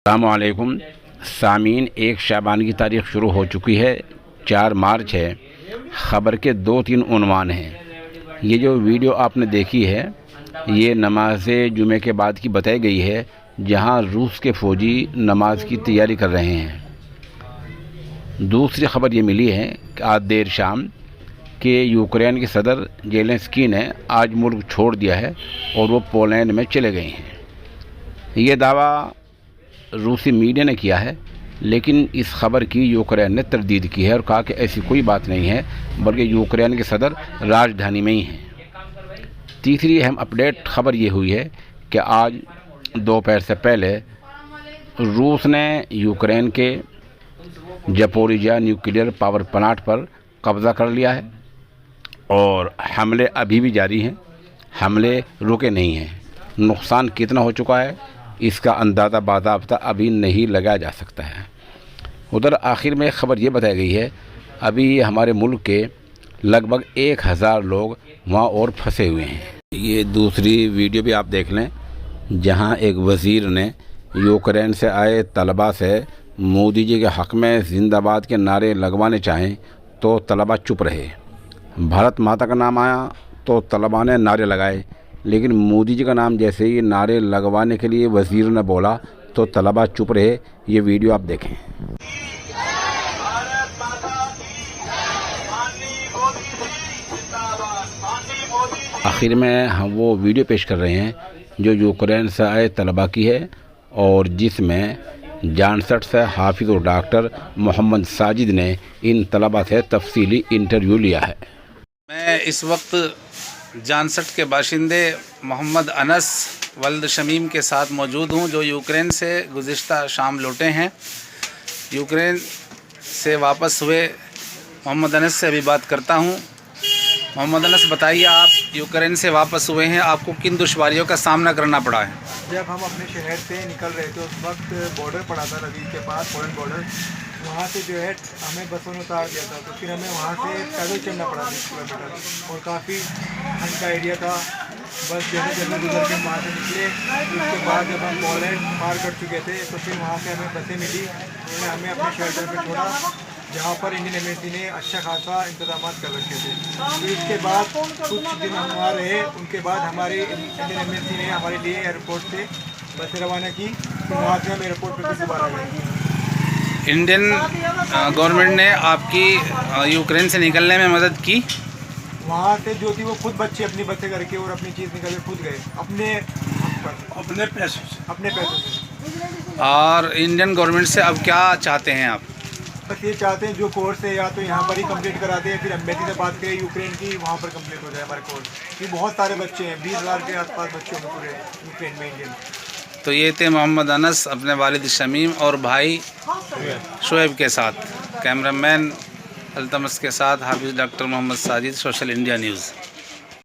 अस्सलामुअलैकुम सामीन, एक शाबान की तारीख़ शुरू हो चुकी है। 4 मार्च है। ख़बर के 2-3 उन्वान हैं। ये जो वीडियो आपने देखी है ये नमाज जुमे के बाद की बताई गई है, जहां रूस के फ़ौजी नमाज की तैयारी कर रहे हैं। दूसरी ख़बर ये मिली है कि आज देर शाम कि यूक्रेन के सदर ज़ेलेंस्की ने आज मुल्क छोड़ दिया है और वो पोलैंड में चले गए हैं। ये दावा रूसी मीडिया ने किया है, लेकिन इस खबर की यूक्रेन ने तरदीद की है और कहा कि ऐसी कोई बात नहीं है, बल्कि यूक्रेन के सदर राजधानी में ही हैं। तीसरी अहम अपडेट खबर ये हुई है कि आज दोपहर से पहले रूस ने यूक्रेन के ज़पोरिज़िया न्यूक्लियर पावर प्लांट पर कब्ज़ा कर लिया है और हमले अभी भी जारी हैं। हमले रुके नहीं हैं। नुकसान कितना हो चुका है इसका अंदाज़ा बाज़ाब्ता अभी नहीं लगाया जा सकता है। उधर आखिर में ख़बर ये बताई गई है, अभी हमारे मुल्क के लगभग 1000 लोग वहाँ और फंसे हुए हैं। ये दूसरी वीडियो भी आप देख लें, जहाँ एक वज़ीर ने यूक्रेन से आए तलबा से मोदी जी के हक़ में जिंदाबाद के नारे लगवाने चाहें तो तलबा चुप रहे। भारत माता का नाम आया तो तलबा ने नारे लगाए, लेकिन मोदी जी का नाम जैसे ही नारे लगवाने के लिए वज़ीर ने बोला तो तलबा चुप रहे। ये वीडियो आप देखें। आखिर में हम वो वीडियो पेश कर रहे हैं जो यूक्रेन से आए तलबा की है और जिसमें जानसठ से हाफिज़ और डॉक्टर मोहम्मद साजिद ने इन तलबा से तफसीली इंटरव्यू लिया है। मैं इस वक्त जानसठ के बाशिंदे मोहम्मद अनस वल्द शमीम के साथ मौजूद हूं, जो यूक्रेन से गुज़िश्ता शाम लौटे हैं। यूक्रेन से वापस हुए मोहम्मद अनस से अभी बात करता हूं। मोहम्मद अनस, बताइए, आप यूक्रेन से वापस हुए हैं, आपको किन दुश्वारियों का सामना करना पड़ा है? जब हम अपने शहर से निकल रहे थे उस वक्त बॉर्डर पड़ा था लवीव के पास, पोलैंड बॉर्डर। वहाँ से जो है हमें बसों ने उतार दिया था, तो फिर हमें वहाँ से पैदल चलना पड़ा 20 किलोमीटर और काफ़ी ठंड का एरिया था। बस जैसे गुजर के वहाँ से निकले, उसके बाद जब हम पोलैंड पार कर चुके थे तो फिर वहाँ से हमें बसें मिली। उन्होंने हमें अपने शेल्टर पर छोड़ा, जहाँ पर इंडियन एम्बेसी ने अच्छा खासा इंतजाम कर रखे थे। फिर इसके बाद कुछ दिन हम वहाँ रहे, उनके बाद हमारी इंडियन एम्बेसी ने हमारे लिए एयरपोर्ट से बसें रवाना की। फिर वहाँ से हम एयरपोर्ट पर फिर दोबारा गए। इंडियन गवर्नमेंट ने आपकी यूक्रेन से निकलने में मदद की? वहाँ से जो थी वो खुद बच्चे अपनी बसें करके और अपनी चीज़ निकल के खुद गए अपने पैसों से। और इंडियन गवर्नमेंट से अब क्या चाहते हैं आप? बस ये चाहते हैं जो कोर्स है या तो यहाँ पर ही कंप्लीट कराते हैं, फिर एम्बेसी से बात करें यूक्रेन की, वहाँ पर कंप्लीट हो जाए हमारे कोर्स। ये बहुत सारे बच्चे हैं, 20,000 के आसपास बच्चे होंगे पूरे यूक्रेन में इंडियन। तो ये थे मोहम्मद अनस अपने वालिद शमीम और भाई शोएब के साथ। कैमरामैन अल्तमस के साथ Hafiz doctor Mohammad Sajid, social India news.